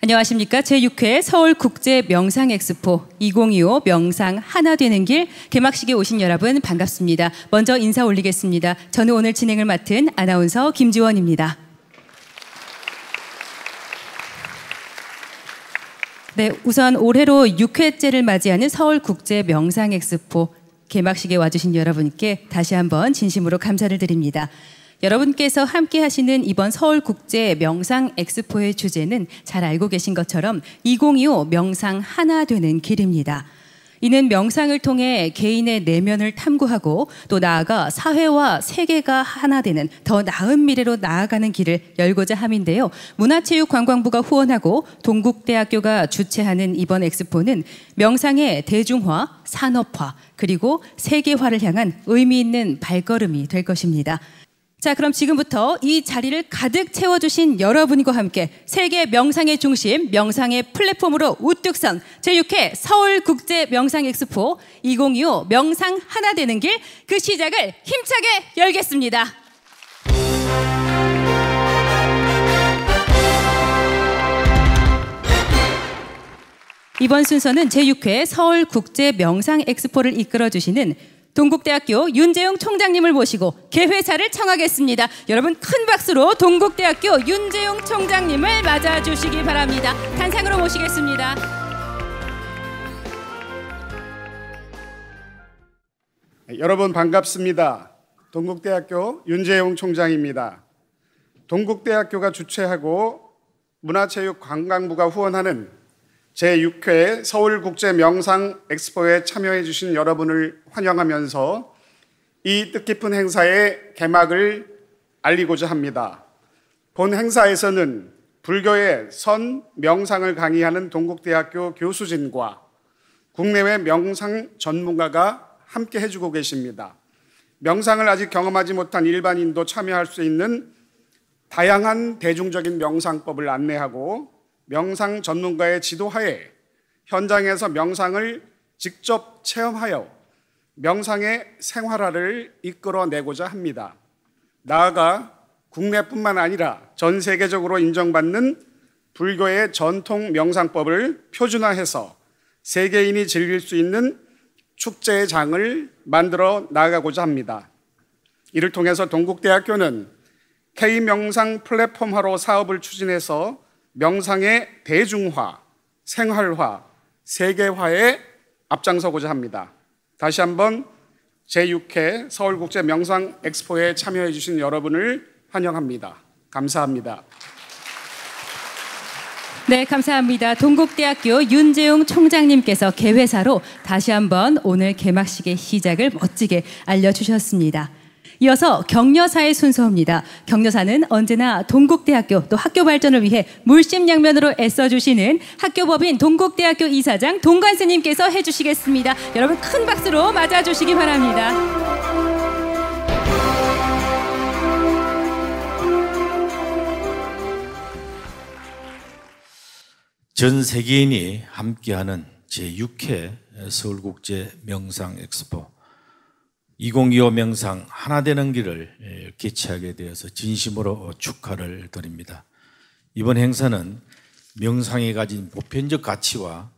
안녕하십니까. 제6회 서울국제명상엑스포 2025 명상 하나 되는 길 개막식에 오신 여러분 반갑습니다. 먼저 인사 올리겠습니다. 저는 오늘 진행을 맡은 아나운서 김지원입니다. 네, 우선 올해로 6회째를 맞이하는 서울국제명상엑스포 개막식에 와주신 여러분께 다시 한번 진심으로 감사를 드립니다. 여러분께서 함께 하시는 이번 서울국제 명상 엑스포의 주제는 잘 알고 계신 것처럼 2025 명상 하나 되는 길입니다. 이는 명상을 통해 개인의 내면을 탐구하고 또 나아가 사회와 세계가 하나 되는 더 나은 미래로 나아가는 길을 열고자 함인데요. 문화체육관광부가 후원하고 동국대학교가 주최하는 이번 엑스포는 명상의 대중화, 산업화, 그리고 세계화를 향한 의미 있는 발걸음이 될 것입니다. 자, 그럼 지금부터 이 자리를 가득 채워주신 여러분과 함께 세계 명상의 중심, 명상의 플랫폼으로 우뚝 선 제6회 서울국제명상엑스포 2025 명상 하나 되는 길 그 시작을 힘차게 열겠습니다. 이번 순서는 제6회 서울국제명상엑스포를 이끌어주시는 동국대학교 윤재용 총장님을 모시고 개회사를 청하겠습니다. 여러분 큰 박수로 동국대학교 윤재용 총장님을 맞아주시기 바랍니다. 단상으로 모시겠습니다. 여러분 반갑습니다. 동국대학교 윤재용 총장입니다. 동국대학교가 주최하고 문화체육관광부가 후원하는 제6회 서울국제명상엑스포에 참여해 주신 여러분을 환영하면서 이 뜻깊은 행사의 개막을 알리고자 합니다. 본 행사에서는 불교의 선 명상을 강의하는 동국대학교 교수진과 국내외 명상 전문가가 함께 해주고 계십니다. 명상을 아직 경험하지 못한 일반인도 참여할 수 있는 다양한 대중적인 명상법을 안내하고 명상 전문가의 지도하에 현장에서 명상을 직접 체험하여 명상의 생활화를 이끌어내고자 합니다. 나아가 국내뿐만 아니라 전 세계적으로 인정받는 불교의 전통 명상법을 표준화해서 세계인이 즐길 수 있는 축제의 장을 만들어 나아가고자 합니다. 이를 통해서 동국대학교는 K명상 플랫폼화로 사업을 추진해서 명상의 대중화, 생활화, 세계화에 앞장서고자 합니다. 다시 한번 제6회 서울국제명상엑스포에 참여해 주신 여러분을 환영합니다. 감사합니다. 네, 감사합니다. 동국대학교 윤재용 총장님께서 개회사로 다시 한번 오늘 개막식의 시작을 멋지게 알려주셨습니다. 이어서 격려사의 순서입니다. 격려사는 언제나 동국대학교 또 학교 발전을 위해 물심양면으로 애써주시는 학교법인 동국대학교 이사장 동관스님께서 해주시겠습니다. 여러분 큰 박수로 맞아주시기 바랍니다. 전 세계인이 함께하는 제6회 서울국제명상엑스포 2025 명상 하나 되는 길을 개최하게 되어서 진심으로 축하를 드립니다. 이번 행사는 명상이 가진 보편적 가치와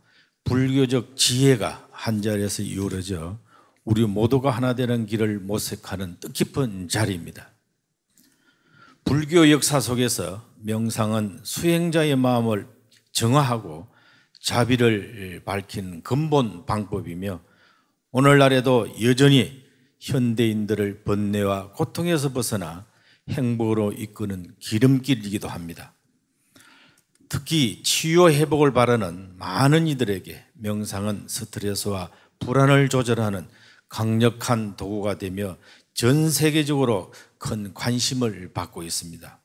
불교적 지혜가 한자리에서 이루어져 우리 모두가 하나 되는 길을 모색하는 뜻깊은 자리입니다. 불교 역사 속에서 명상은 수행자의 마음을 정화하고 자비를 밝히는 근본 방법이며 오늘날에도 여전히 현대인들을 번뇌와 고통에서 벗어나 행복으로 이끄는 기름길이기도 합니다. 특히 치유 회복을 바라는 많은 이들에게 명상은 스트레스와 불안을 조절하는 강력한 도구가 되며 전 세계적으로 큰 관심을 받고 있습니다.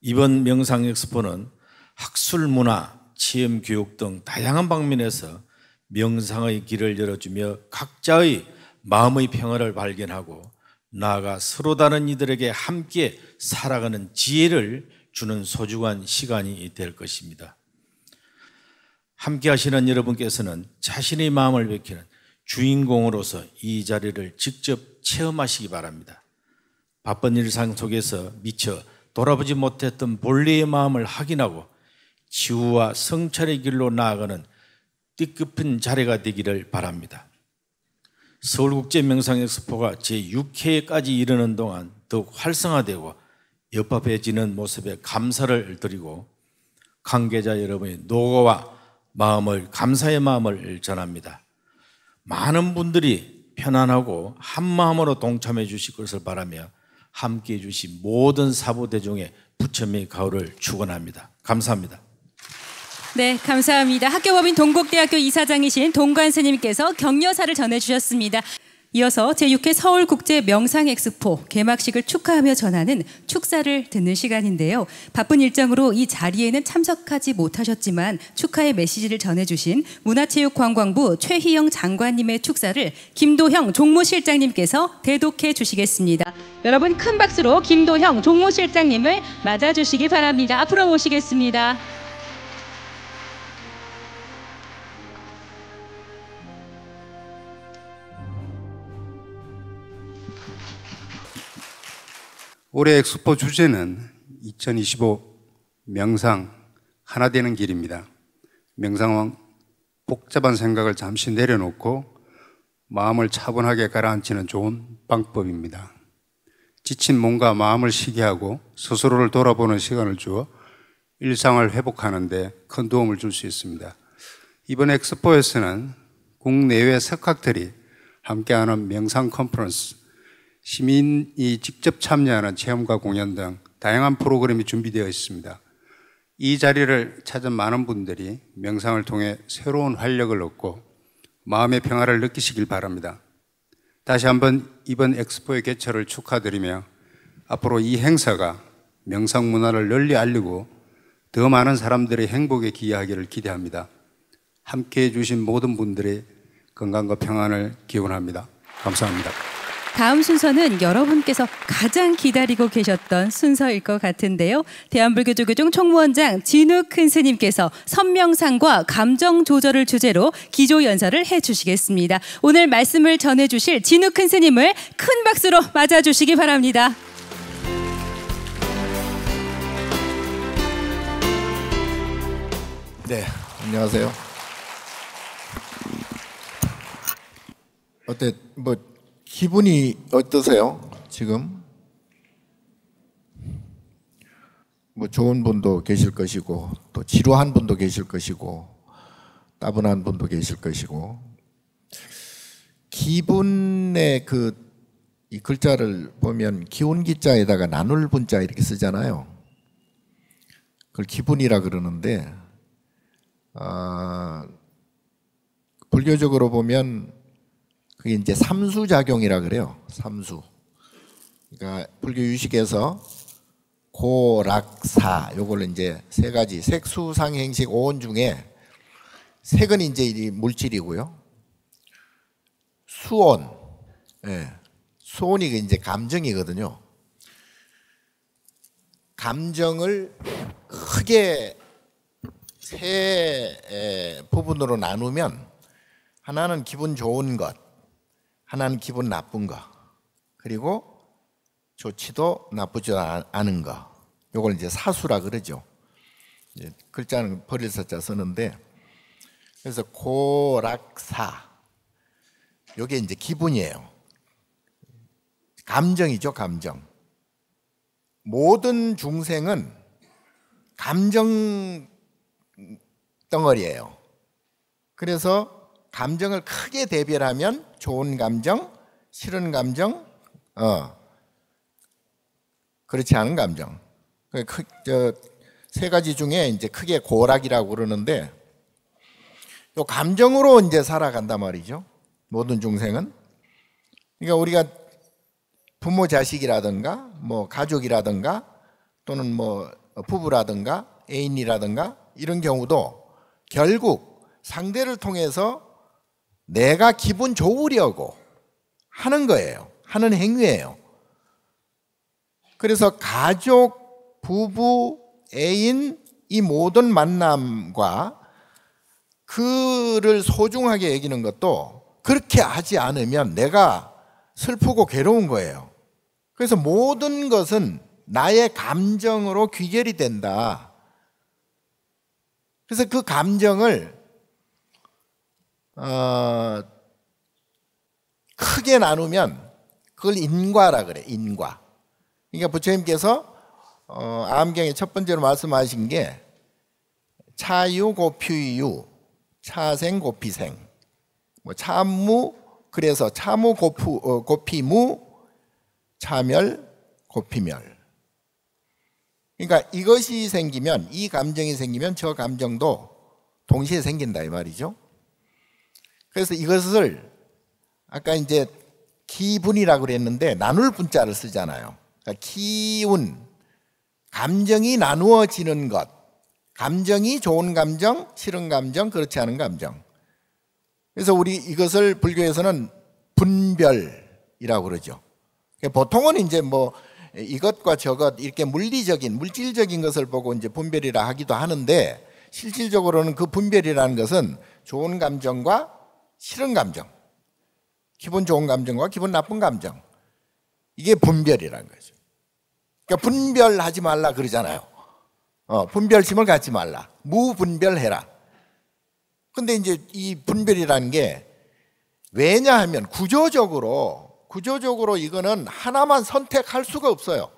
이번 명상 엑스포는 학술, 문화, 체험, 교육 등 다양한 방면에서 명상의 길을 열어주며 각자의 마음의 평화를 발견하고 나아가 서로 다른 이들에게 함께 살아가는 지혜를 주는 소중한 시간이 될 것입니다. 함께 하시는 여러분께서는 자신의 마음을 밝히는 주인공으로서 이 자리를 직접 체험하시기 바랍니다. 바쁜 일상 속에서 미처 돌아보지 못했던 본래의 마음을 확인하고 치유와 성찰의 길로 나아가는 뜻깊은 자리가 되기를 바랍니다. 서울국제명상엑스포가 제6회까지 이르는 동안 더욱 활성화되고 옆합해지는 모습에 감사를 드리고 관계자 여러분의 노고와 감사의 마음을 전합니다. 많은 분들이 편안하고 한 마음으로 동참해 주실 것을 바라며 함께해 주신 모든 사부대중의 부처님의 가호를 축원합니다. 감사합니다. 네, 감사합니다. 학교법인 동국대학교 이사장이신 동관 스님께서 격려사를 전해주셨습니다. 이어서 제6회 서울국제명상엑스포 개막식을 축하하며 전하는 축사를 듣는 시간인데요. 바쁜 일정으로 이 자리에는 참석하지 못하셨지만 축하의 메시지를 전해주신 문화체육관광부 최희영 장관님의 축사를 김도형 종무실장님께서 대독해 주시겠습니다. 여러분 큰 박수로 김도형 종무실장님을 맞아주시기 바랍니다. 앞으로 모시겠습니다. 올해 엑스포 주제는 2025 명상 하나 되는 길입니다. 명상은 복잡한 생각을 잠시 내려놓고 마음을 차분하게 가라앉히는 좋은 방법입니다. 지친 몸과 마음을 쉬게 하고 스스로를 돌아보는 시간을 주어 일상을 회복하는 데 큰 도움을 줄 수 있습니다. 이번 엑스포에서는 국내외 석학들이 함께하는 명상 컨퍼런스, 시민이 직접 참여하는 체험과 공연 등 다양한 프로그램이 준비되어 있습니다. 이 자리를 찾은 많은 분들이 명상을 통해 새로운 활력을 얻고 마음의 평화를 느끼시길 바랍니다. 다시 한번 이번 엑스포의 개최를 축하드리며 앞으로 이 행사가 명상 문화를 널리 알리고 더 많은 사람들의 행복에 기여하기를 기대합니다. 함께해 주신 모든 분들의 건강과 평안을 기원합니다. 감사합니다. 다음 순서는 여러분께서 가장 기다리고 계셨던 순서일 것 같은데요. 대한불교조계종 총무원장 진우 큰 스님께서 선명상과 감정 조절을 주제로 기조 연설을 해주시겠습니다. 오늘 말씀을 전해주실 진우 큰 스님을 큰 박수로 맞아주시기 바랍니다. 네, 안녕하세요. 기분이 어떠세요? 지금? 좋은 분도 계실 것이고 또 지루한 분도 계실 것이고 따분한 분도 계실 것이고 기분의 이 글자를 보면 기운기자에다가 나눌 분자 이렇게 쓰잖아요. 그걸 기분이라 그러는데 불교적으로 보면 그게 이제 삼수작용이라 그래요. 삼수. 그러니까 불교 유식에서 고락사 요걸 이제 세 가지 색수상행식 오온 중에 색은 이제 이 물질이고요. 수온, 수온이 이제 감정이거든요. 감정을 크게 세 부분으로 나누면 하나는 기분 좋은 것, 하나는 기분 나쁜 거, 그리고 좋지도 나쁘지 않은 거. 요걸 이제 사수라 그러죠. 글자는 버릴 사자 쓰는데, 그래서 고락사. 요게 이제 기분이에요. 감정이죠, 감정. 모든 중생은 감정 덩어리예요. 그래서 감정을 크게 대별하면 좋은 감정, 싫은 감정, 그렇지 않은 감정. 세 가지 중에 이제 크게 고락이라고 그러는데, 요 감정으로 이제 살아간단 말이죠. 모든 중생은. 그러니까 우리가 부모 자식이라든가, 뭐 가족이라든가, 또는 뭐 부부라든가, 애인이라든가 이런 경우도 결국 상대를 통해서 내가 기분 좋으려고 하는 거예요. 하는 행위예요. 그래서 가족, 부부, 애인 이 모든 만남과 그를 소중하게 여기는 것도 그렇게 하지 않으면 내가 슬프고 괴로운 거예요. 그래서 모든 것은 나의 감정으로 귀결이 된다. 그래서 그 감정을 크게 나누면 그걸 인과라 그래. 인과. 그러니까 부처님께서 암경의 첫 번째로 말씀하신 게 차유 고피유, 차생 고피생, 뭐 참무, 그래서 차무 고피무, 차멸 고피멸. 그러니까 이것이 생기면, 이 감정이 생기면 저 감정도 동시에 생긴다 이 말이죠. 그래서 이것을 아까 이제 기분이라고 그랬는데 나눌 분자를 쓰잖아요. 그러니까 기운, 감정이 나누어지는 것, 감정이 좋은 감정, 싫은 감정, 그렇지 않은 감정. 그래서 우리 이것을 불교에서는 분별이라고 그러죠. 보통은 이제 뭐 이것과 저것 이렇게 물리적인, 물질적인 것을 보고 이제 분별이라 하기도 하는데, 실질적으로는 그 분별이라는 것은 좋은 감정과 싫은 감정, 기분 좋은 감정과 기분 나쁜 감정, 이게 분별이라는 거죠. 그러니까 분별하지 말라 그러잖아요. 분별심을 갖지 말라. 무분별해라. 근데 이제 이 분별이라는 게 왜냐하면 구조적으로 이거는 하나만 선택할 수가 없어요.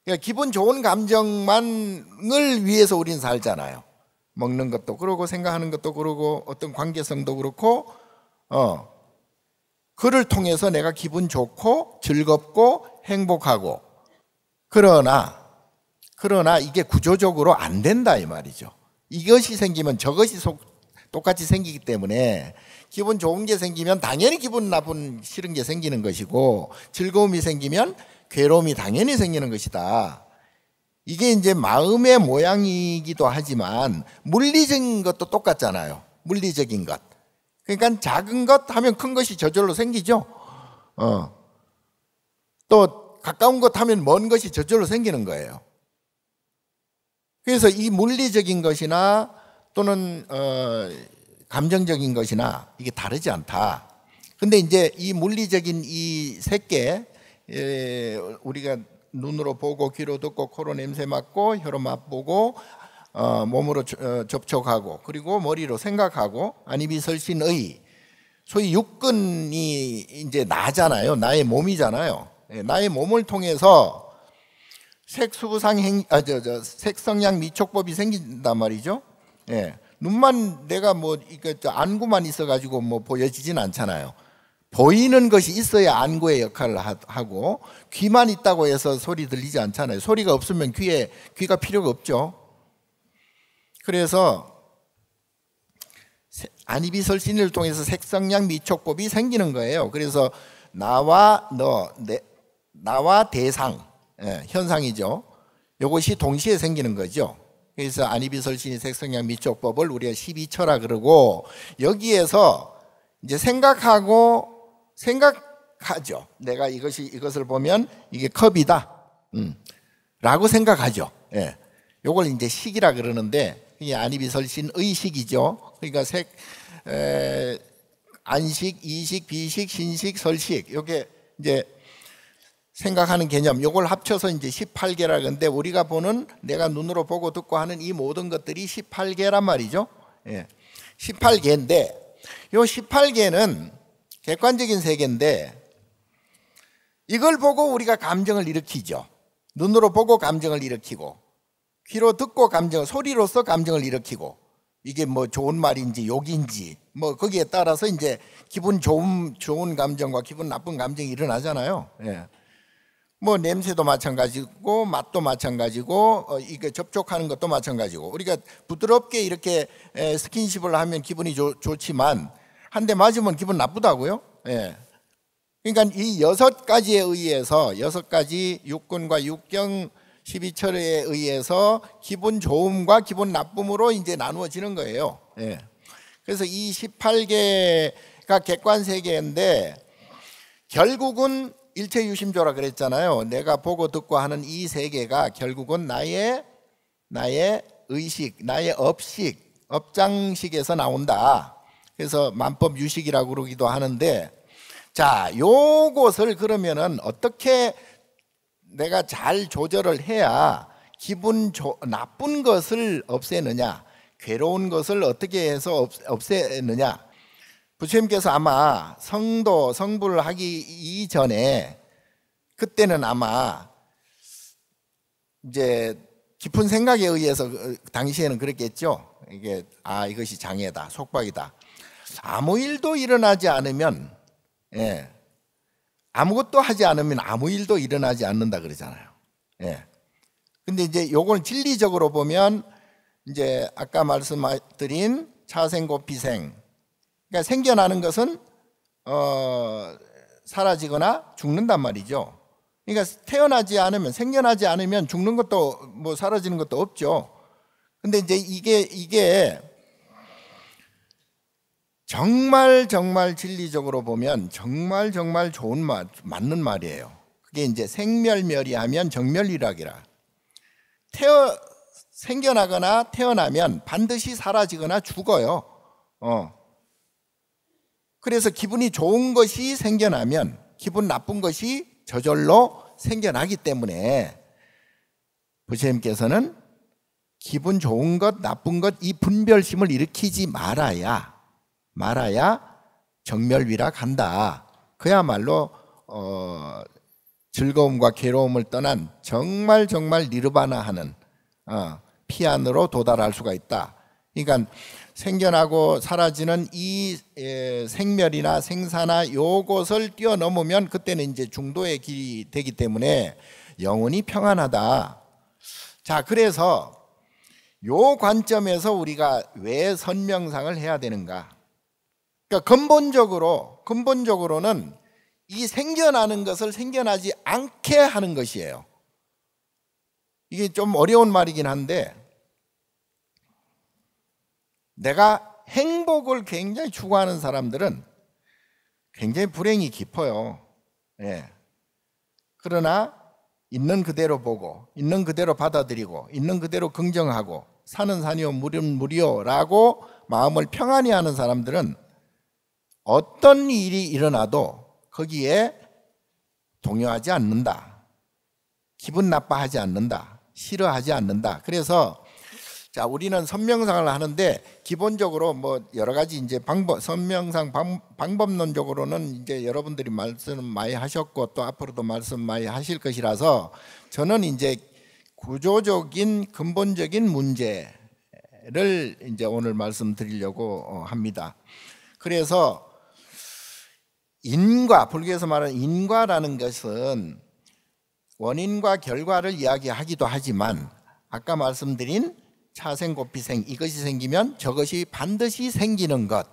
그러니까 기분 좋은 감정만을 위해서 우리는 살잖아요. 먹는 것도 그러고 생각하는 것도 그러고 어떤 관계성도 그렇고 그를 통해서 내가 기분 좋고 즐겁고 행복하고, 그러나 이게 구조적으로 안 된다 이 말이죠. 이것이 생기면 저것이 똑같이 생기기 때문에 기분 좋은 게 생기면 당연히 기분 나쁜 싫은 게 생기는 것이고, 즐거움이 생기면 괴로움이 당연히 생기는 것이다. 이게 이제 마음의 모양이기도 하지만 물리적인 것도 똑같잖아요. 물리적인 것. 그러니까 작은 것 하면 큰 것이 저절로 생기죠. 또 가까운 것 하면 먼 것이 저절로 생기는 거예요. 그래서 이 물리적인 것이나 또는 감정적인 것이나 이게 다르지 않다. 근데 이제 이 물리적인 이 세 개, 우리가 눈으로 보고 귀로 듣고 코로 냄새 맡고 혀로 맛보고 몸으로 접촉하고 그리고 머리로 생각하고 안이비설신의, 소위 육근이 이제 나잖아요. 나의 몸이잖아요. 나의 몸을 통해서 색성양 미촉법이 생긴단 말이죠. 눈만 내가 뭐 안구만 있어가지고 뭐 보여지진 않잖아요. 보이는 것이 있어야 안구의 역할을 하고, 귀만 있다고 해서 소리 들리지 않잖아요. 소리가 없으면 귀가 필요가 없죠. 그래서 안이비설신을 통해서 색성양 미촉법이 생기는 거예요. 그래서 나와 나와 대상, 현상이죠. 이것이 동시에 생기는 거죠. 그래서 안이비설신이 색성양 미촉법을 우리가 12처라 그러고, 여기에서 이제 생각하죠. 내가 이것을 보면 이게 컵이다. 라고 생각하죠. 요걸 이제 식이라 그러는데, 이게 안이비설신의 식이죠. 그러니까 안식, 이식, 비식, 신식, 설식, 요게 이제 생각하는 개념, 요걸 합쳐서 이제 18개라 그러는데, 우리가 보는 내가 눈으로 보고 듣고 하는 이 모든 것들이 18개란 말이죠. 18개인데, 요 18개는 객관적인 세계인데, 이걸 보고 우리가 감정을 일으키죠. 눈으로 보고 감정을 일으키고, 귀로 듣고 소리로서 감정을 일으키고, 이게 뭐 좋은 말인지 욕인지 뭐 거기에 따라서 이제 기분 좋은 감정과 기분 나쁜 감정이 일어나잖아요. 뭐 냄새도 마찬가지고 맛도 마찬가지고 이게 접촉하는 것도 마찬가지고, 우리가 부드럽게 이렇게 스킨십을 하면 기분이 좋지만 한 대 맞으면 기분 나쁘다고요. 그러니까 이 6가지에 의해서 6가지 육근과 육경 12처에 의해서 기분 좋음과 기분 나쁨으로 이제 나누어지는 거예요. 그래서 이 18개가 객관세계인데, 결국은 일체유심조라 그랬잖아요. 내가 보고 듣고 하는 이 세계가 결국은 나의 의식, 나의 업장식에서 나온다. 그래서 만법유식이라고 그러기도 하는데, 자, 요것을 그러면은 어떻게 내가 잘 조절을 해야 기분 나쁜 것을 없애느냐, 괴로운 것을 어떻게 해서 없애느냐. 부처님께서 아마 성불을 하기 이전에 그때는 아마 이제 깊은 생각에 의해서 당시에는 그랬겠죠. 이것이 장애다, 속박이다. 아무 일도 일어나지 않으면, 아무것도 하지 않으면 아무 일도 일어나지 않는다 그러잖아요. 근데 이제 요걸 진리적으로 보면 이제 아까 말씀드린 차생고피생, 그러니까 생겨나는 것은 사라지거나 죽는단 말이죠. 그러니까 태어나지 않으면, 생겨나지 않으면 죽는 것도 뭐 사라지는 것도 없죠. 근데 이제 이게 정말 진리적으로 보면 정말 좋은 맞는 말이에요. 그게 이제 생멸멸이하면 정멸이라기라. 생겨나거나 태어나면 반드시 사라지거나 죽어요. 그래서 기분이 좋은 것이 생겨나면 기분 나쁜 것이 저절로 생겨나기 때문에 부처님께서는 기분 좋은 것, 나쁜 것, 이 분별심을 일으키지 말아야 정멸위라 간다. 그야말로 즐거움과 괴로움을 떠난 정말 니르바나하는 피안으로 도달할 수가 있다. 그러니까 생겨나고 사라지는 이 생멸이나 생사나 요것을 뛰어넘으면 그때는 이제 중도의 길이 되기 때문에 영원히 평안하다. 자, 그래서 요 관점에서 우리가 왜 선명상을 해야 되는가? 그러니까 근본적으로는 이 생겨나는 것을 생겨나지 않게 하는 것이에요. 이게 좀 어려운 말이긴 한데, 내가 행복을 굉장히 추구하는 사람들은 굉장히 불행이 깊어요. 그러나 있는 그대로 보고, 있는 그대로 받아들이고, 있는 그대로 긍정하고, 사는 산이요 무료라고 마음을 평안히 하는 사람들은 어떤 일이 일어나도 거기에 동요하지 않는다. 기분 나빠하지 않는다. 싫어하지 않는다. 그래서 자, 우리는 선명상을 하는데 기본적으로 뭐 여러 가지 이제 선명상 방법론적으로는 이제 여러분들이 말씀 많이 하셨고 또 앞으로도 말씀 많이 하실 것이라서 저는 이제 구조적인 근본적인 문제를 이제 오늘 말씀드리려고 합니다. 그래서 불교에서 말하는 인과라는 것은 원인과 결과를 이야기하기도 하지만 아까 말씀드린 차생고피생, 이것이 생기면 저것이 반드시 생기는 것,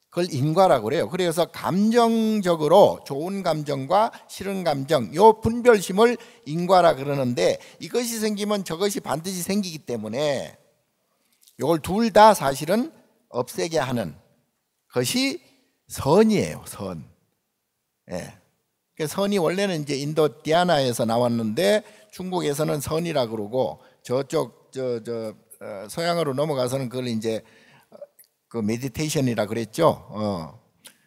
그걸 인과라고 그래요. 그래서 감정적으로 좋은 감정과 싫은 감정, 요 분별심을 인과라 그러는데 이것이 생기면 저것이 반드시 생기기 때문에 이걸 둘 다 사실은 없애게 하는 것이 선이에요. 선. 선이 원래는 이제 인도 디아나에서 나왔는데 중국에서는 선이라 그러고 저쪽 서양으로 넘어가서는 그걸 이제 그 메디테이션이라 그랬죠.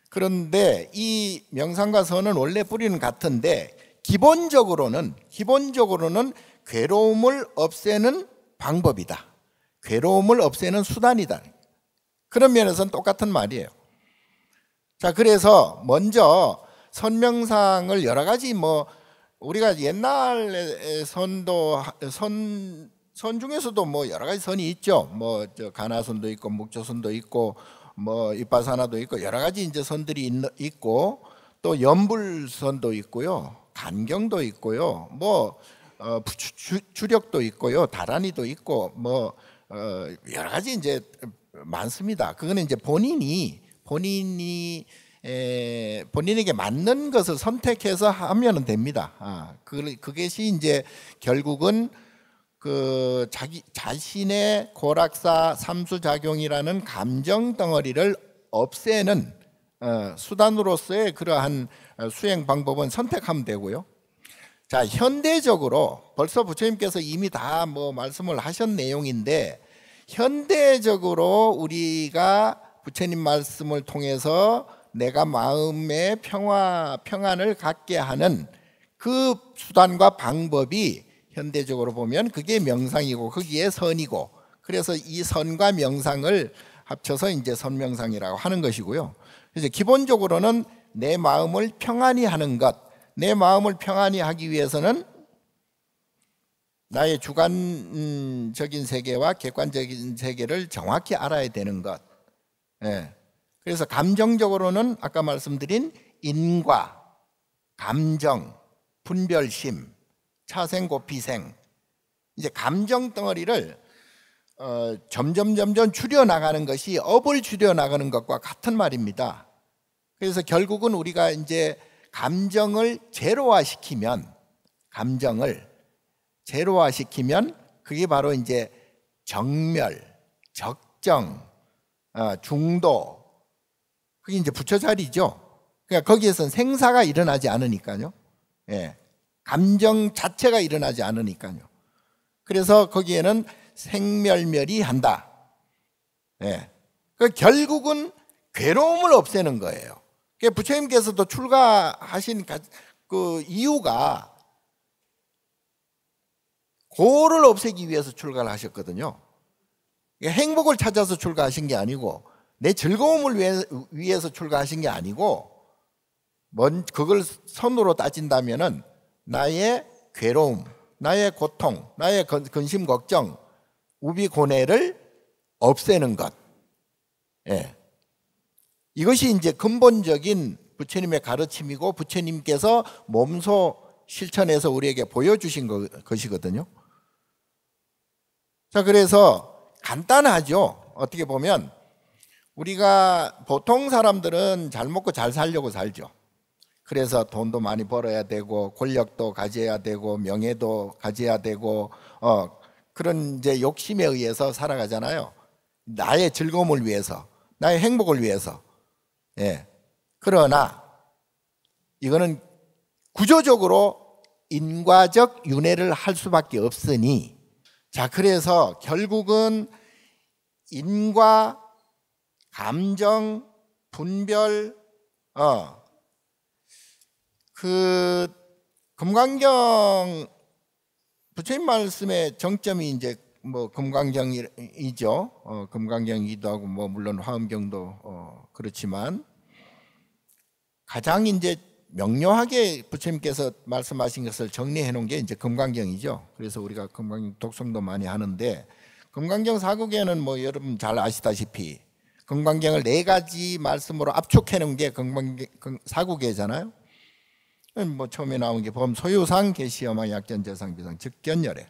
그런데 이 명상과 선은 원래 뿌리는 같은데 기본적으로는 괴로움을 없애는 방법이다. 괴로움을 없애는 수단이다. 그런 면에서는 똑같은 말이에요. 자, 그래서 먼저 선명상을 여러 가지 뭐 우리가 옛날에 선 중에서도 뭐 여러 가지 선이 있죠. 뭐 가나선도 있고 묵조선도 있고 뭐 이빠사나도 있고 여러 가지 이제 선들이 있고 또 연불선도 있고요, 간경도 있고요, 뭐 주력도 있고요, 다란이도 있고 뭐 여러 가지 이제 많습니다. 그거는 이제 본인에게 맞는 것을 선택해서 하면 됩니다. 그것이 이제 결국은 그 자신의 고락사 삼수작용이라는 감정 덩어리를 없애는 수단으로서의 그러한 수행 방법은 선택하면 되고요. 자, 현대적으로 벌써 부처님께서 이미 다 뭐 말씀을 하신 내용인데 현대적으로 우리가 부처님 말씀을 통해서 내가 마음의 평안을 갖게 하는 그 수단과 방법이 현대적으로 보면 그게 명상이고 거기에 선이고 그래서 이 선과 명상을 합쳐서 이제 선명상이라고 하는 것이고요. 그래서 기본적으로는 내 마음을 평안히 하는 것, 내 마음을 평안히 하기 위해서는 나의 주관적인 세계와 객관적인 세계를 정확히 알아야 되는 것. 예. 그래서 감정적으로는 아까 말씀드린 인과, 감정, 분별심, 차생고피생, 이제 감정 덩어리를 점점 줄여나가는 것이 업을 줄여나가는 것과 같은 말입니다. 그래서 결국은 우리가 이제 감정을 제로화시키면 그게 바로 이제 정멸, 적정, 중도, 그게 이제 부처 자리죠. 그러니까 거기에서는 생사가 일어나지 않으니까요. 예. 감정 자체가 일어나지 않으니까요. 그래서 거기에는 생멸멸이 한다. 예. 그러니까 결국은 괴로움을 없애는 거예요. 그러니까 부처님께서도 출가하신 그 이유가 고를 없애기 위해서 출가를 하셨거든요. 행복을 찾아서 출가하신 게 아니고 내 즐거움을 위해서 출가하신 게 아니고 그걸 선으로 따진다면은 나의 괴로움, 나의 고통, 나의 근심 걱정, 우비 고뇌를 없애는 것. 예. 이것이 이제 근본적인 부처님의 가르침이고 부처님께서 몸소 실천해서 우리에게 보여주신 것이거든요. 자, 그래서 간단하죠. 어떻게 보면 우리가 보통 사람들은 잘 먹고 잘 살려고 살죠. 그래서 돈도 많이 벌어야 되고 권력도 가져야 되고 명예도 가져야 되고 그런 이제 욕심에 의해서 살아가잖아요. 나의 즐거움을 위해서, 나의 행복을 위해서. 예. 그러나 이거는 구조적으로 인과적 윤회를 할 수밖에 없으니, 자, 그래서 결국은 인과, 감정, 분별, 그 금강경 부처님 말씀의 정점이 이제 뭐 금강경이죠. 금강경이기도 하고 뭐 물론 화엄경도 그렇지만 가장 이제 명료하게 부처님께서 말씀하신 것을 정리해 놓은 게 이제 금강경이죠. 그래서 우리가 금강경 독송도 많이 하는데 금강경 사국에는 뭐 여러분 잘 아시다시피 금강경을 4가지 말씀으로 압축해 놓은 게 금강경 사국에잖아요. 뭐 처음에 나온 게 범소유상 계시여망 약전재상 비상 즉견열애.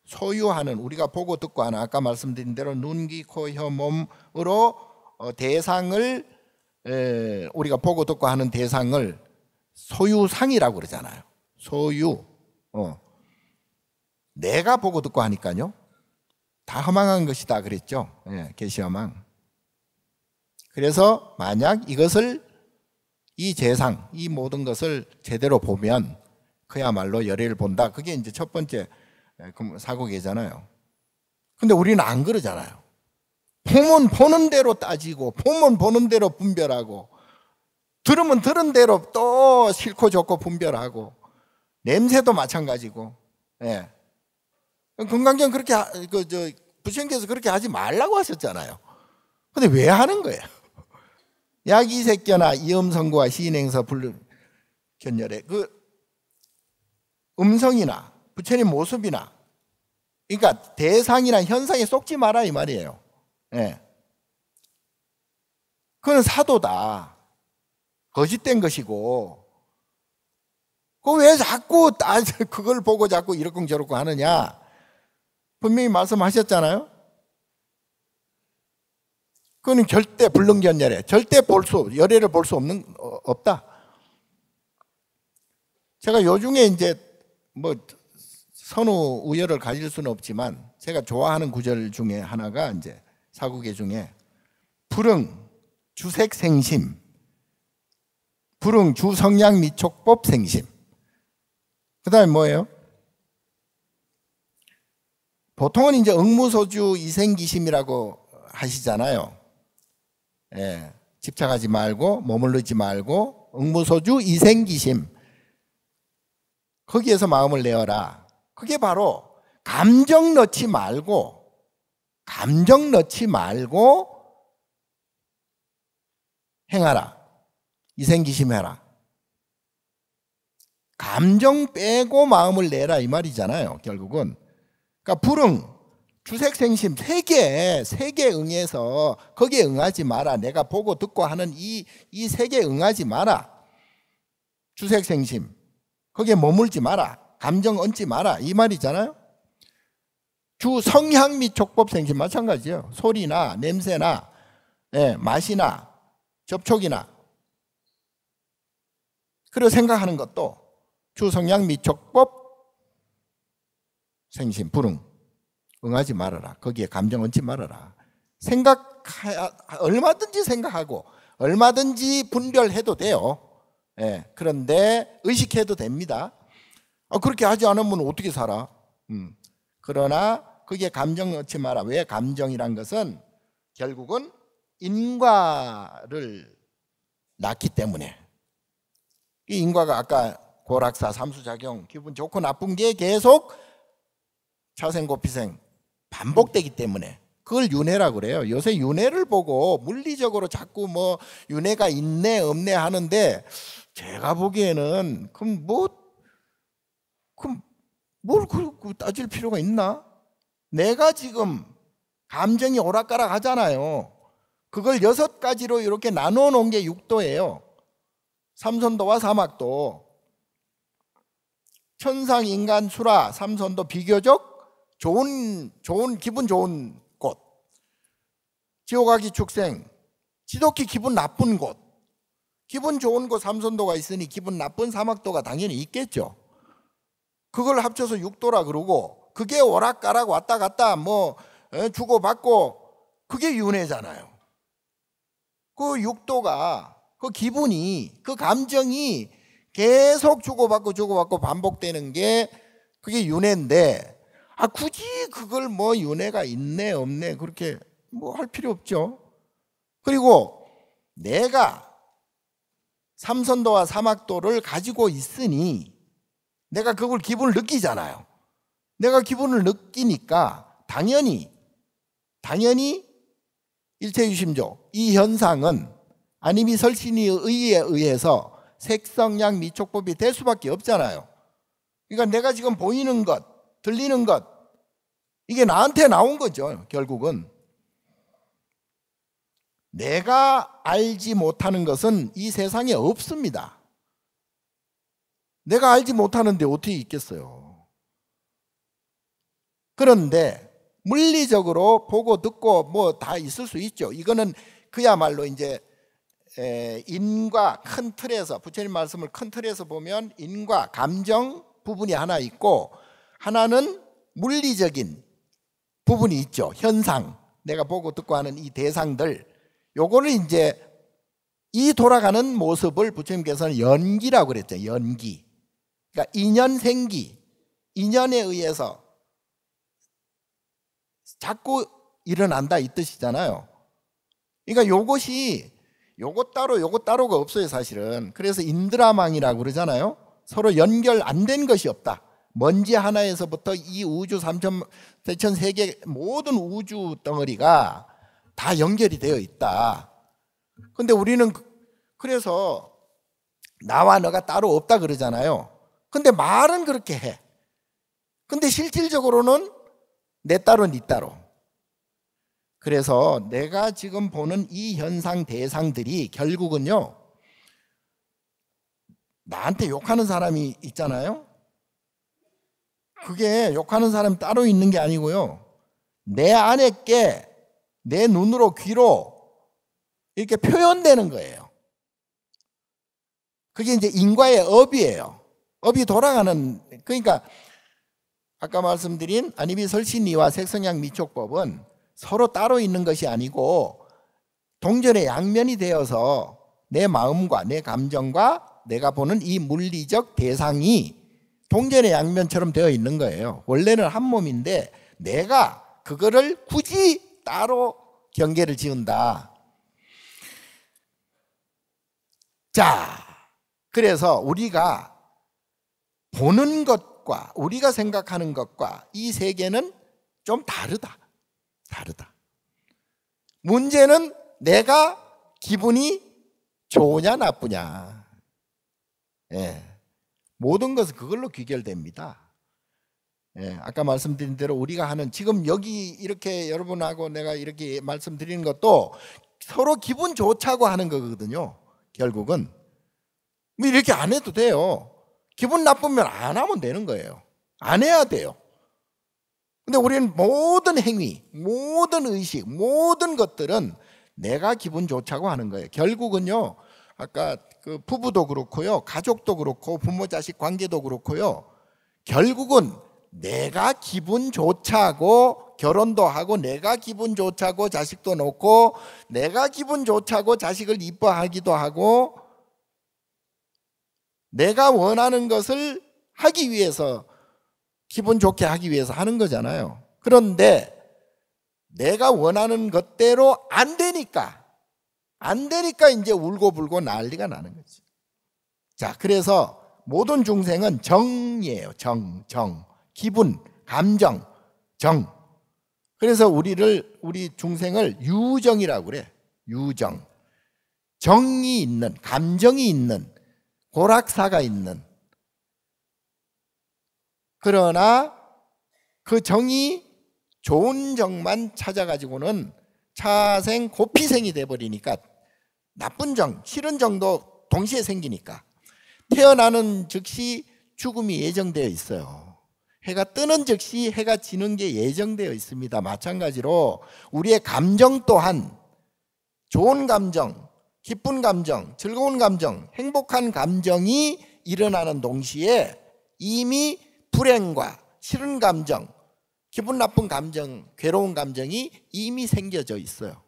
소유하는, 우리가 보고 듣고 하는, 아까 말씀드린 대로 눈, 귀, 코, 혀, 몸으로 대상을 우리가 보고 듣고 하는 대상을 소유상이라고 그러잖아요. 소유. 내가 보고 듣고 하니까요. 다 허망한 것이다 그랬죠. 예, 계시허망. 그래서 만약 이것을 이 재상, 이 모든 것을 제대로 보면 그야말로 열애를 본다. 그게 이제 첫 번째 사고계잖아요. 근데 우리는 안 그러잖아요. 보면 보는 대로 따지고, 보면 보는 대로 분별하고, 들으면 들은 대로 또 싫고 좋고 분별하고, 냄새도 마찬가지고. 예. 금강경 그렇게 부처님께서 그렇게 하지 말라고 하셨잖아요. 근데 왜 하는 거예요? 약이색견화 이음성구와 시인행서 불견열애, 그 음성이나 부처님 모습이나, 그러니까 대상이나 현상에 속지 마라 이 말이에요. 예. 그건 사도다. 거짓된 것이고, 그 왜 자꾸 그걸 보고 자꾸 이렇고 저렇고 하느냐? 분명히 말씀하셨잖아요. 그거는 절대 불능견열애, 절대 열애를 볼 수 없다. 제가 요중에 이제 뭐 선우 우열을 가질 수는 없지만 제가 좋아하는 구절 중에 하나가 이제 사구계 중에 불응 주색생심, 불응 주성양 미촉법 생심. 그 다음에 뭐예요? 보통은 이제 응무소주 이생기심이라고 하시잖아요. 예, 집착하지 말고 머무르지 말고 응무소주 이생기심, 거기에서 마음을 내어라. 그게 바로 감정 넣지 말고 감정 넣지 말고 행하라. 이생기심해라. 감정 빼고 마음을 내라 이 말이잖아요. 결국은. 그러니까 불응, 주색생심 세 개 응해서 거기에 응하지 마라. 내가 보고 듣고 하는 이 세 개 응하지 마라. 주색생심 거기에 머물지 마라. 감정 얹지 마라 이 말이잖아요. 주성향 및 촉법생심 마찬가지예요. 소리나 냄새나 맛이나 접촉이나 그리고 생각하는 것도 주성향 및 촉법 생심 불응 응하지 말아라. 거기에 감정 얹지 말아라. 얼마든지 생각하고 얼마든지 분별해도 돼요. 그런데 의식해도 됩니다. 그렇게 하지 않으면 어떻게 살아? 그러나 거기에 감정 넣지 마라. 왜? 감정이란 것은 결국은 인과를 낳기 때문에. 이 인과가 아까 고락사, 삼수작용, 기분 좋고 나쁜 게 계속 차생고피생 반복되기 때문에 그걸 윤회라고 그래요. 요새 윤회를 보고 물리적으로 자꾸 뭐 윤회가 있네 없네 하는데 제가 보기에는 뭘 따질 필요가 있나? 내가 지금 감정이 오락가락 하잖아요. 그걸 6가지로 이렇게 나눠 놓은 게 육도예요. 삼선도와 사막도. 천상, 인간, 수라, 삼선도 비교적 좋은 기분 좋은 곳. 지옥아기 축생, 지독히 기분 나쁜 곳. 기분 좋은 곳 삼선도가 있으니 기분 나쁜 사막도가 당연히 있겠죠. 그걸 합쳐서 육도라 그러고 그게 오락가락 왔다 갔다 뭐 주고받고 그게 윤회잖아요. 그 육도가 그 기분이 그 감정이 계속 주고받고 반복되는 게 그게 윤회인데 굳이 그걸 뭐 윤회가 있네 없네 그렇게 뭐 할 필요 없죠. 그리고 내가 삼선도와 사막도를 가지고 있으니 내가 그걸 기분을 느끼잖아요. 내가 기분을 느끼니까 당연히 일체유심조 이 현상은 아니미 설신의 의에 의해서 색성양 미촉법이 될 수밖에 없잖아요. 그러니까 내가 지금 보이는 것, 들리는 것 이게 나한테 나온 거죠. 결국은 내가 알지 못하는 것은 이 세상에 없습니다. 내가 알지 못하는데 어떻게 있겠어요. 그런데 물리적으로 보고 듣고 뭐 다 있을 수 있죠. 이거는 그야말로 이제 인과 큰 틀에서 부처님 말씀을 큰 틀에서 보면 인과 감정 부분이 하나 있고 하나는 물리적인 부분이 있죠. 현상, 내가 보고 듣고 하는 이 대상들 요거를 이제 이 돌아가는 모습을 부처님께서는 연기라고 그랬죠. 연기. 그러니까 인연생기, 인연에 의해서 자꾸 일어난다 이 뜻이잖아요. 그러니까 요것 따로가 없어요 사실은. 그래서 인드라망이라고 그러잖아요. 서로 연결 안 된 것이 없다. 먼지 하나에서부터 이 우주 3,000세계 모든 우주 덩어리가 다 연결이 되어 있다. 근데 우리는 그래서 나와 너가 따로 없다 그러잖아요. 근데 말은 그렇게 해. 근데 실질적으로는 내 따로 네 따로. 그래서 내가 지금 보는 이 현상 대상들이 결국은요 나한테 욕하는 사람이 있잖아요. 그게 욕하는 사람이 따로 있는 게 아니고요 내 안에 게 내 눈으로 귀로 이렇게 표현되는 거예요. 그게 이제 인과의 업이에요. 업이 돌아가는. 그러니까 아까 말씀드린 아니미 설신이와 색성양 미촉법은 서로 따로 있는 것이 아니고 동전의 양면이 되어서 내 마음과 내 감정과 내가 보는 이 물리적 대상이 동전의 양면처럼 되어 있는 거예요. 원래는 한 몸인데 내가 그거를 굳이 따로 경계를 지은다. 자, 그래서 우리가 보는 것과 우리가 생각하는 것과 이 세계는 좀 다르다. 다르다. 문제는 내가 기분이 좋으냐 나쁘냐. 예. 모든 것은 그걸로 귀결됩니다. 예. 아까 말씀드린 대로 우리가 하는 지금 여기 이렇게 여러분하고 내가 이렇게 말씀드리는 것도 서로 기분 좋자고 하는 거거든요. 결국은 뭐 이렇게 안 해도 돼요. 기분 나쁘면 안 하면 되는 거예요. 안 해야 돼요. 근데 우리는 모든 행위, 모든 의식, 모든 것들은 내가 기분 좋자고 하는 거예요. 결국은요, 아까 그 부부도 그렇고요, 가족도 그렇고, 부모 자식 관계도 그렇고요, 결국은 내가 기분 좋자고 결혼도 하고, 내가 기분 좋자고 자식도 놓고, 내가 기분 좋자고 자식을 이뻐하기도 하고, 내가 원하는 것을 하기 위해서, 기분 좋게 하기 위해서 하는 거잖아요. 그런데 내가 원하는 것대로 안 되니까 이제 울고불고 난리가 나는 거지. 자, 그래서 모든 중생은 정이에요. 정. 기분, 감정, 정. 그래서 우리 중생을 유정이라고 그래. 유정. 정이 있는, 감정이 있는, 고락사가 있는. 그러나 그 정이 좋은 정만 찾아가지고는 차생 고피생이 돼버리니까 나쁜 정, 싫은 정도 동시에 생기니까 태어나는 즉시 죽음이 예정되어 있어요. 해가 뜨는 즉시 해가 지는 게 예정되어 있습니다. 마찬가지로 우리의 감정 또한 좋은 감정, 기쁜 감정, 즐거운 감정, 행복한 감정이 일어나는 동시에 이미 불행과 싫은 감정, 기분 나쁜 감정, 괴로운 감정이 이미 생겨져 있어요.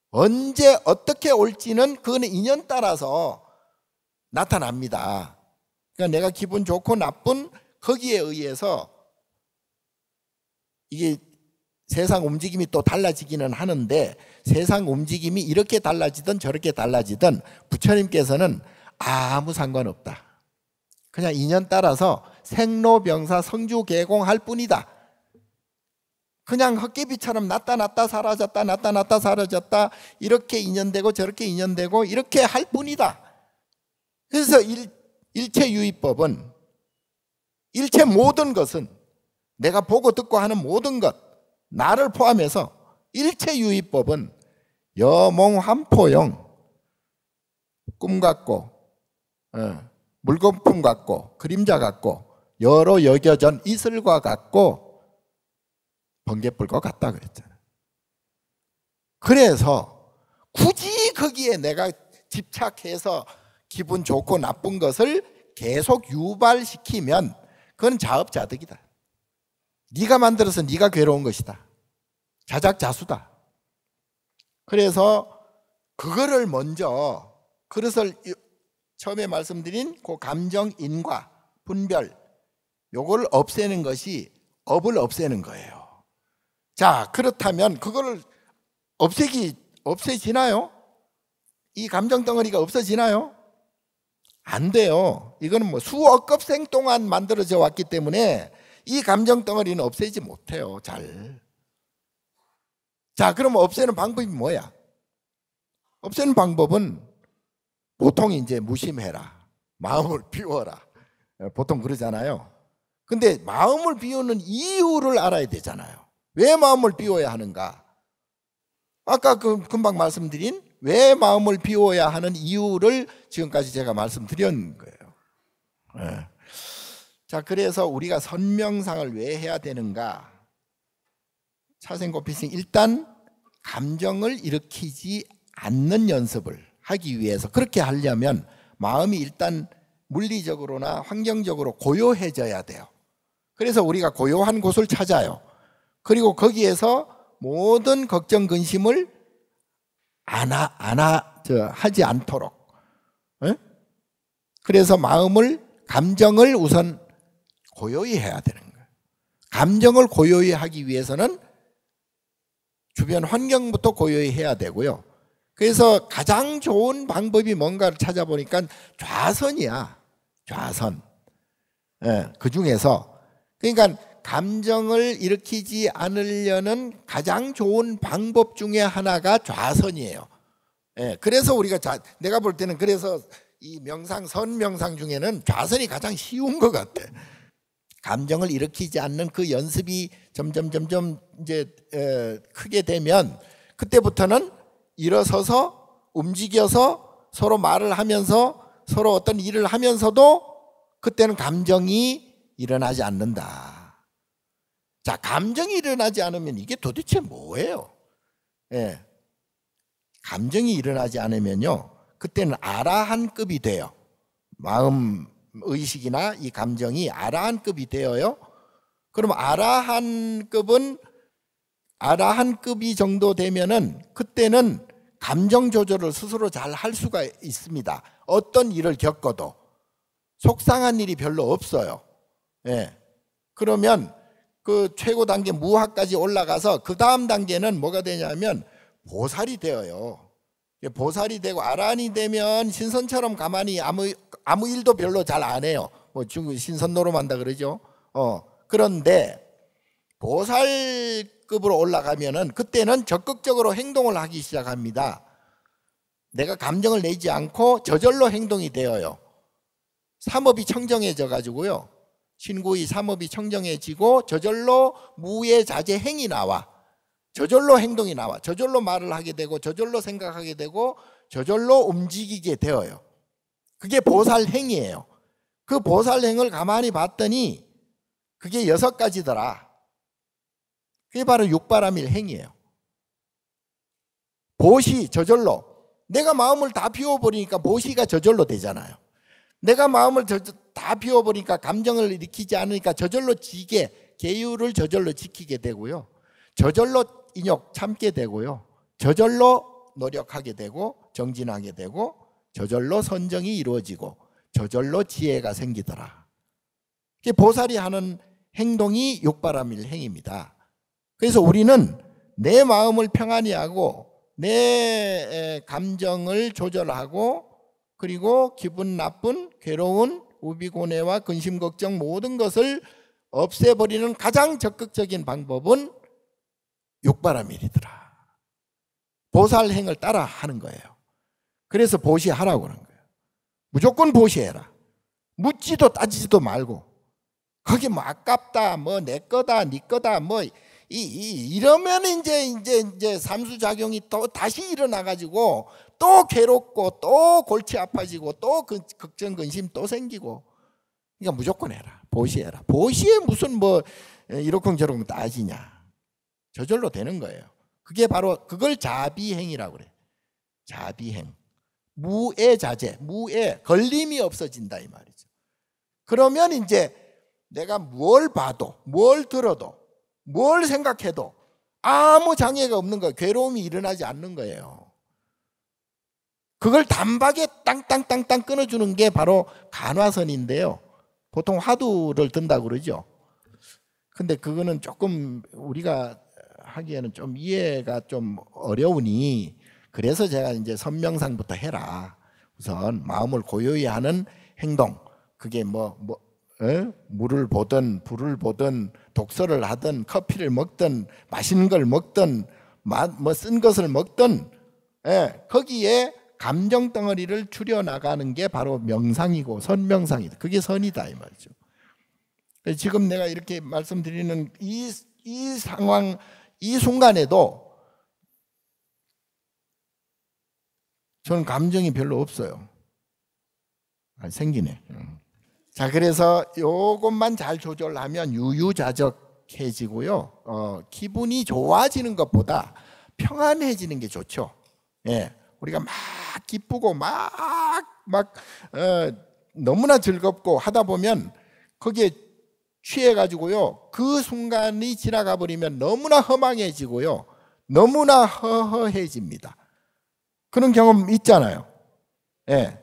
언제 어떻게 올지는 그거는 인연 따라서 나타납니다. 그러니까 내가 기분 좋고 나쁜 거기에 의해서 이게 세상 움직임이 또 달라지기는 하는데, 세상 움직임이 이렇게 달라지든 저렇게 달라지든 부처님께서는 아무 상관없다. 그냥 인연 따라서 생로병사 성주개공할 뿐이다. 그냥 헛개비처럼 났다 사라졌다, 났다 사라졌다, 이렇게 인연되고 저렇게 인연되고 이렇게 할 뿐이다. 그래서 일체유의법은, 일체 모든 것은, 내가 보고 듣고 하는 모든 것, 나를 포함해서 일체유의법은 여몽환포용, 꿈 같고 물거품 같고 그림자 같고 여러 여겨전 이슬과 같고 번개불과 같다 그랬잖아요. 그래서 굳이 거기에 내가 집착해서 기분 좋고 나쁜 것을 계속 유발시키면 그건 자업자득이다. 네가 만들어서 네가 괴로운 것이다. 자작자수다. 그래서 그거를 먼저, 그래서 처음에 말씀드린 그 감정 인과 분별, 요걸 없애는 것이 업을 없애는 거예요. 자, 그렇다면 그거를 없애지나요? 이 감정 덩어리가 없어지나요? 안 돼요. 이거는 뭐 수억 급생 동안 만들어져 왔기 때문에 이 감정 덩어리는 없애지 못해요. 잘. 자, 그럼 없애는 방법이 뭐야? 없애는 방법은 보통 이제 무심해라, 마음을 비워라, 보통 그러잖아요. 근데 마음을 비우는 이유를 알아야 되잖아요. 왜 마음을 비워야 하는가? 아까 금방 말씀드린 왜 마음을 비워야 하는 이유를 지금까지 제가 말씀드린 거예요. 네. 자, 그래서 우리가 선명상을 왜 해야 되는가? 차생고피생, 일단 감정을 일으키지 않는 연습을 하기 위해서, 그렇게 하려면 마음이 일단 물리적으로나 환경적으로 고요해져야 돼요. 그래서 우리가 고요한 곳을 찾아요. 그리고 거기에서 모든 걱정 근심을 하지 않도록. 네? 그래서 감정을 우선 고요히 해야 되는 거예요. 감정을 고요히 하기 위해서는 주변 환경부터 고요히 해야 되고요. 그래서 가장 좋은 방법이 뭔가를 찾아보니까 좌선이야. 좌선. 그 중에서, 그러니까 감정을 일으키지 않으려는 가장 좋은 방법 중에 하나가 좌선이에요. 예, 그래서 우리가 내가 볼 때는 그래서 이 명상, 선명상 중에는 좌선이 가장 쉬운 것 같아. 감정을 일으키지 않는 그 연습이 점점 이제 크게 되면 그때부터는 일어서서 움직여서 서로 말을 하면서 서로 어떤 일을 하면서도 그때는 감정이 일어나지 않는다. 자, 감정이 일어나지 않으면 이게 도대체 뭐예요? 예. 감정이 일어나지 않으면요, 그때는 아라한급이 돼요. 마음 의식이나 이 감정이 아라한급이 되어요. 그럼 아라한급이 정도 되면은 그때는 감정 조절을 스스로 잘 할 수가 있습니다. 어떤 일을 겪어도 속상한 일이 별로 없어요. 예. 그러면 그 최고 단계 무학까지 올라가서 그 다음 단계는 뭐가 되냐면 보살이 되어요. 보살이 되고 아라한이 되면 신선처럼 가만히 아무 일도 별로 잘 안 해요. 뭐 중국 신선 노름한다 그러죠. 그런데 보살급으로 올라가면은 그때는 적극적으로 행동을 하기 시작합니다. 내가 감정을 내지 않고 저절로 행동이 되어요. 삼업이 청정해져 가지고요. 신구의 삼업이 청정해지고 저절로 무예 자제 행이 나와. 저절로 행동이 나와. 저절로 말을 하게 되고 저절로 생각하게 되고 저절로 움직이게 되어요. 그게 보살행이에요. 그 보살행을 가만히 봤더니 그게 6가지더라. 그게 바로 육바라밀 행이에요. 보시, 저절로. 내가 마음을 다 비워버리니까 보시가 저절로 되잖아요. 내가 마음을 다 비워버리니까 감정을 일으키지 않으니까 저절로 지게, 계율을 저절로 지키게 되고요. 저절로 인욕 참게 되고요. 저절로 노력하게 되고 정진하게 되고 저절로 선정이 이루어지고 저절로 지혜가 생기더라. 보살이 하는 행동이 육바라밀 행입니다. 그래서 우리는 내 마음을 평안히 하고 내 감정을 조절하고 그리고 기분 나쁜 괴로운 우비고뇌와 근심 걱정 모든 것을 없애버리는 가장 적극적인 방법은 육바라밀이더라. 보살행을 따라 하는 거예요. 그래서 보시하라고 그러는 거예요. 무조건 보시해라. 묻지도 따지지도 말고 거기 뭐 아깝다, 뭐 내 거다, 네 거다, 뭐 이러면 이제 삼수작용이 또 다시 일어나가지고 또 괴롭고 또 골치 아파지고 또 걱정 근심 또 생기고. 그러니까 무조건 해라. 보시해라. 보시에 무슨 뭐 이러쿵저러쿵 따지냐. 저절로 되는 거예요. 그게 바로 그걸 자비행이라고 그래. 자비행. 무애자제, 무애, 걸림이 없어진다 이 말이죠. 그러면 이제 내가 뭘 봐도 뭘 들어도 뭘 생각해도 아무 장애가 없는 거예요. 괴로움이 일어나지 않는 거예요. 그걸 단박에 땅땅땅땅 끊어주는 게 바로 간화선인데요. 보통 화두를 든다고 그러죠. 근데 그거는 조금 우리가 하기에는 좀 이해가 좀 어려우니 그래서 제가 이제 선명상부터 해라. 우선 마음을 고요히 하는 행동. 그게 물을 보든 불을 보든 독서를 하든 커피를 먹든 맛있는 걸 먹든 뭐 쓴 것을 먹든 거기에 감정 덩어리를 추려나가는 게 바로 명상이고 선명상이다. 그게 선이다 이 말이죠. 지금 내가 이렇게 말씀드리는 이 상황 이 순간에도 저는 감정이 별로 없어요. 생기네. 자, 그래서 요것만 잘 조절하면 유유자적해지고요. 기분이 좋아지는 것보다 평안해지는 게 좋죠. 예, 우리가 막 기쁘고 너무나 즐겁고 하다 보면 거기에 취해가지고요. 그 순간이 지나가 버리면 너무나 허망해지고요. 너무나 허허해집니다. 그런 경험 있잖아요. 예,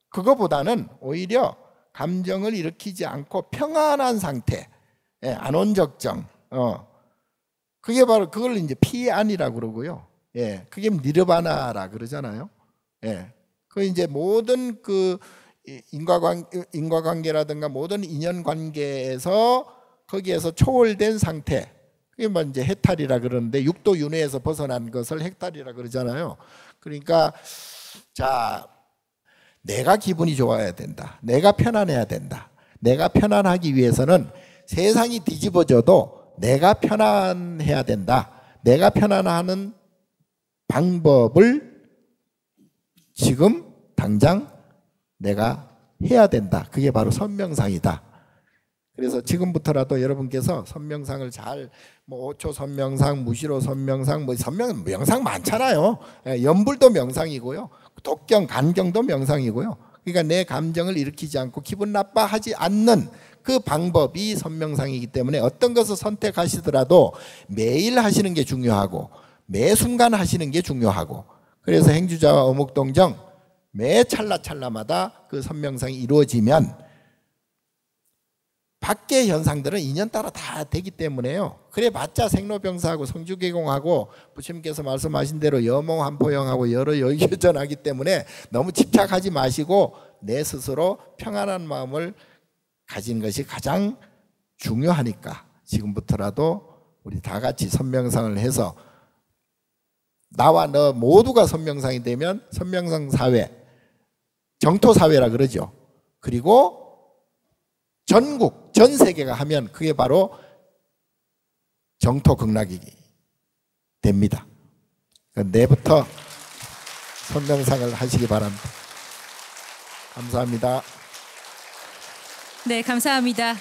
그거보다는 오히려 감정을 일으키지 않고 평안한 상태, 안온적정, 그게 바로 그걸 이제 피안이라고 그러고요. 예, 그게 니르바나라 그러잖아요. 예, 그 이제 모든 그 인과관계라든가 모든 인연관계에서 거기에서 초월된 상태, 그게 뭐 이제 해탈이라 그러는데, 육도 윤회에서 벗어난 것을 해탈이라 그러잖아요. 그러니까 자, 내가 기분이 좋아야 된다. 내가 편안해야 된다. 내가 편안하기 위해서는 세상이 뒤집어져도 내가 편안해야 된다. 내가 편안하는 방법을 지금 당장 내가 해야 된다. 그게 바로 선명상이다. 그래서 지금부터라도 여러분께서 선명상을 잘, 뭐 5초 선명상, 무시로 선명상, 뭐 명상 많잖아요. 연불도 명상이고요. 독경, 간경도 명상이고요. 그러니까 내 감정을 일으키지 않고 기분 나빠하지 않는 그 방법이 선명상이기 때문에 어떤 것을 선택하시더라도 매일 하시는 게 중요하고 매 순간 하시는 게 중요하고, 그래서 행주자와 어묵동정 매 찰나찰나마다 그 선명상이 이루어지면 밖의 현상들은 인연 따라 다 되기 때문에요. 그래봤자 생로병사하고 성주개공하고 부처님께서 말씀하신 대로 여몽한포영하고 여러 여기견하기 때문에 너무 집착하지 마시고 내 스스로 평안한 마음을 가진 것이 가장 중요하니까 지금부터라도 우리 다 같이 선명상을 해서 나와 너 모두가 선명상이 되면 선명상 사회, 정토사회라 그러죠. 그리고 전국, 전 세계가 하면 그게 바로 정토극락이 됩니다. 내부터 선명상을 하시기 바랍니다. 감사합니다. 네, 감사합니다.